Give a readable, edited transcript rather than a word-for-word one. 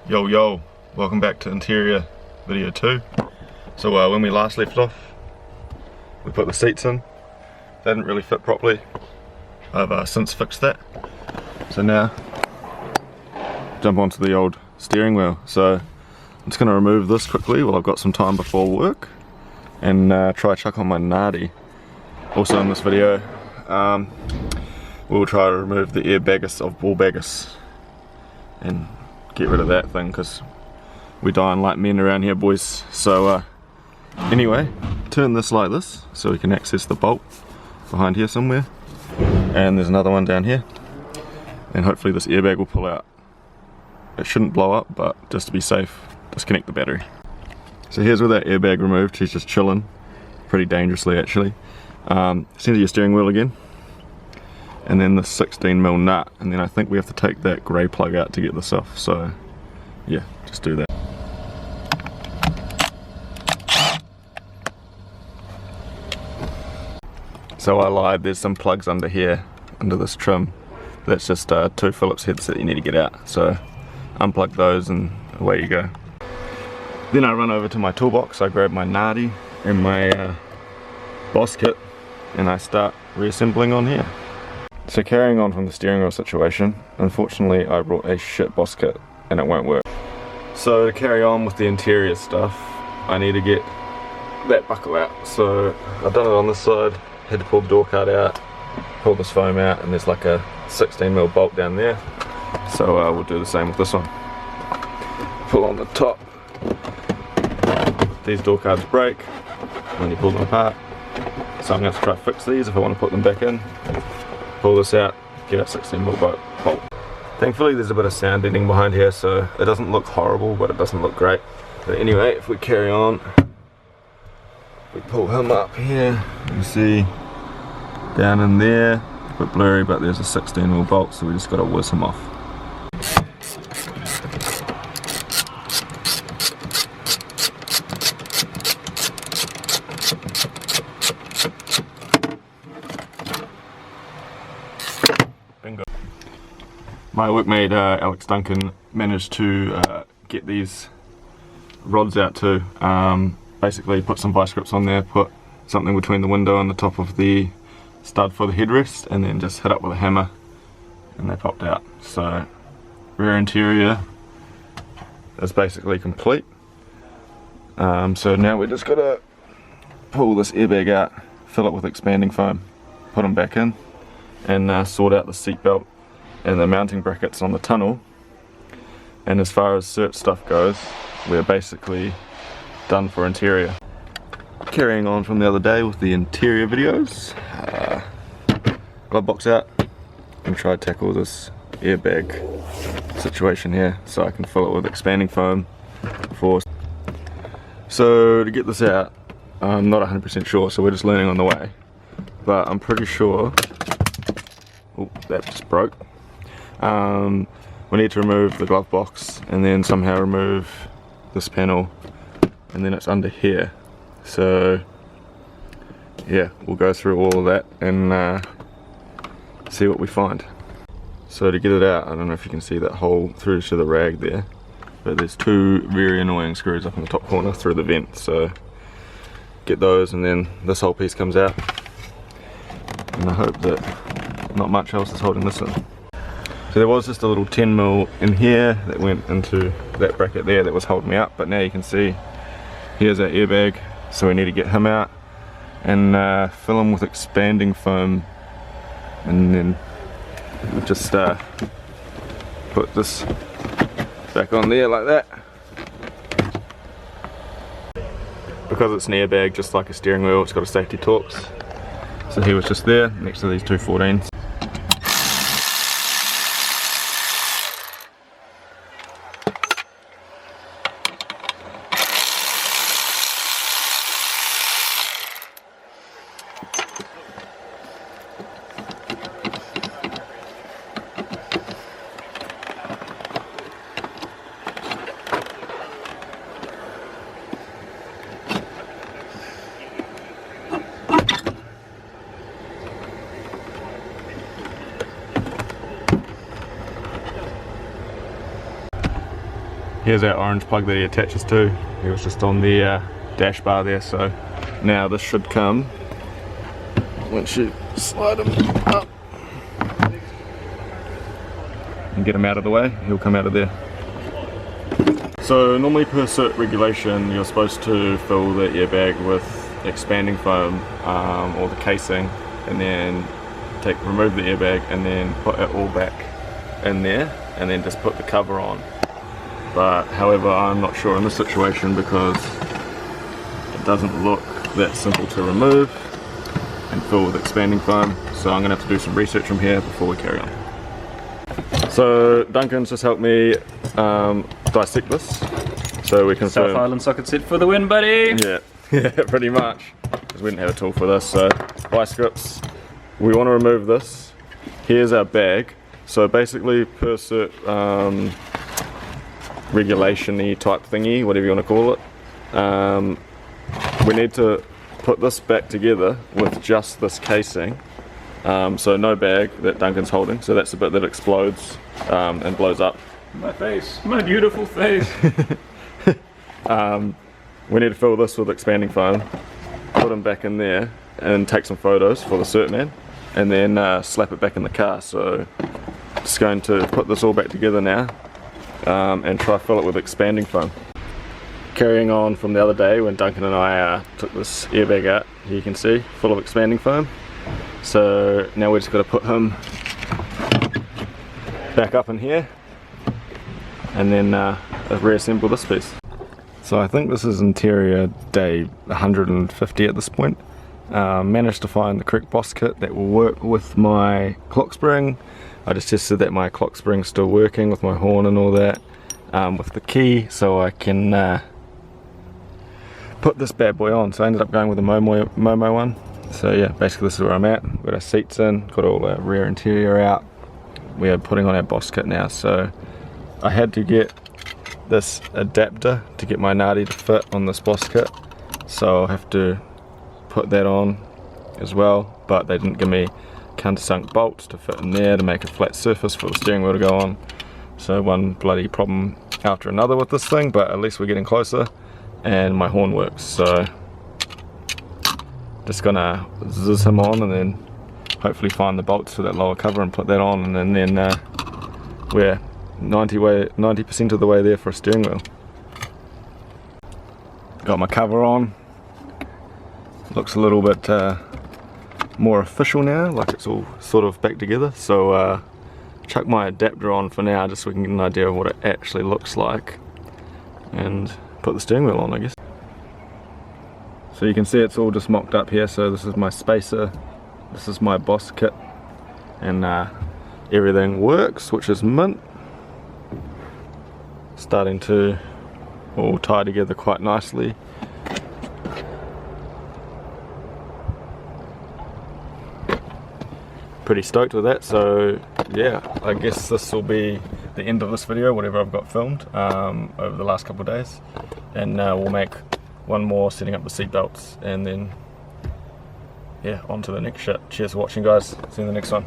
Yo yo, welcome back to interior video 2. So when we last left off, we put the seats in. They didn't really fit properly. I've since fixed that. So now, jump onto the old steering wheel. So I'm just going to remove this quickly while I've got some time before work and try chuck on my Nardi. Also in this video, we'll try to remove the airbagus of bullbagus and get rid of that thing, because we dying like men around here, boys. So anyway, turn this like this so we can access the bolt behind here somewhere, and there's another one down here, and hopefully this airbag will pull out. It shouldn't blow up, but just to be safe, disconnect the battery. So here's with that airbag removed. She's just chilling pretty dangerously actually. Center your steering wheel again, and then the 16mm nut, and then I think we have to take that grey plug out to get this off. So yeah, just do that. So I lied, there's some plugs under here, under this trim. That's just 2 Phillips heads that you need to get out. So unplug those and away you go. Then I run over to my toolbox, I grab my Nardi and my boss kit, and I start reassembling on here. So carrying on from the steering wheel situation, unfortunately I brought a shit boss kit and it won't work. So to carry on with the interior stuff, I need to get that buckle out. So I've done it on this side, had to pull the door card out, pull this foam out, and there's like a 16mm bolt down there. So we'll do the same with this one. Pull on the top. These door cards break when you pull them apart. So I'm going to have to try to fix these if I want to put them back in. Pull this out, get a 16mm bolt. Thankfully there's a bit of sound deadening behind here, so it doesn't look horrible, but it doesn't look great. But anyway, if we carry on, we pull him up here, you see down in there, a bit blurry, but there's a 16mm bolt, so we just got to whiz him off. My workmate Alex Duncan managed to get these rods out too. Basically put some vice grips on there, put something between the window and the top of the stud for the headrest, and then just hit up with a hammer and they popped out. So rear interior is basically complete. So now we just gotta pull this airbag out, fill it with expanding foam, put them back in, and sort out the seat belt and the mounting brackets on the tunnel. And as far as cert stuff goes, we're basically done for interior. Carrying on from the other day with the interior videos, glove box out, and try to tackle this airbag situation here so I can fill it with expanding foam before. So to get this out, I'm not 100% sure, so we're just learning on the way, but I'm pretty sure, oh, that just broke. We need to remove the glove box and then somehow remove this panel, and then it's under here. So yeah, we'll go through all of that and see what we find. So to get it out, I don't know if you can see that hole through to the rag there, but there's 2 very annoying screws up in the top corner through the vent. So get those, and then this whole piece comes out, and I hope that not much else is holding this in. So there was just a little 10mm in here that went into that bracket there that was holding me up, but now you can see here's our airbag, so we need to get him out and fill him with expanding foam, and then just put this back on there like that. Because it's an airbag, just like a steering wheel, it's got a safety Torx. So he was just there next to these 2 14s. here's our orange plug that he attaches to. He was just on the dash bar there, so now this should come once you slide him up and get him out of the way, he'll come out of there. So normally per cert regulation you're supposed to fill the airbag with expanding foam or the casing, and then remove the airbag and then put it all back in there and then just put the cover on. But however, I'm not sure in this situation because it doesn't look that simple to remove and fill with expanding foam, so I'm going to have to do some research from here before we carry on. So Duncan's just helped me dissect this so we can South Island socket set for the win, buddy! Yeah, yeah, pretty much, because we didn't have a tool for this. So vice grips, we want to remove this. Here's our bag. So basically per cert regulation-y type thingy, whatever you want to call it, we need to put this back together with just this casing. So no bag that Duncan's holding, so that's the bit that explodes and blows up. My face, my beautiful face. We need to fill this with expanding foam, put him back in there and take some photos for the cert man, and then slap it back in the car. So just going to put this all back together now and try fill it with expanding foam. Carrying on from the other day when Duncan and I took this airbag out, here you can see, full of expanding foam. So now we're just got to put him back up in here and then reassemble this piece. So I think this is interior day 150 at this point. Managed to find the correct boss kit that will work with my clock spring. I just tested that my clock spring's still working with my horn and all that, with the key, so I can put this bad boy on. So I ended up going with the Momo one. So yeah, basically this is where I'm at. Got our seats in, got all our rear interior out. We are putting on our boss kit now. So I had to get this adapter to get my Nadi to fit on this boss kit. So I'll have to put that on as well, but they didn't give me countersunk bolts to fit in there to make a flat surface for the steering wheel to go on. So one bloody problem after another with this thing, but at least we're getting closer and my horn works. So just gonna zizz him on and then hopefully find the bolts for that lower cover and put that on, and then we're 90% of the way there for a steering wheel. Got my cover on. Looks a little bit more official now, like it's all sort of back together. So chuck my adapter on for now just so we can get an idea of what it actually looks like and put the steering wheel on, I guess. So you can see it's all just mocked up here. So this is my spacer, this is my boss kit, and everything works, which is mint. Starting to all tie together quite nicely. Pretty stoked with that. So yeah, I guess this will be the end of this video, whatever I've got filmed over the last couple of days, and we'll make one more setting up the seat belts, and then yeah, on to the next shit. Cheers for watching, guys. See you in the next one.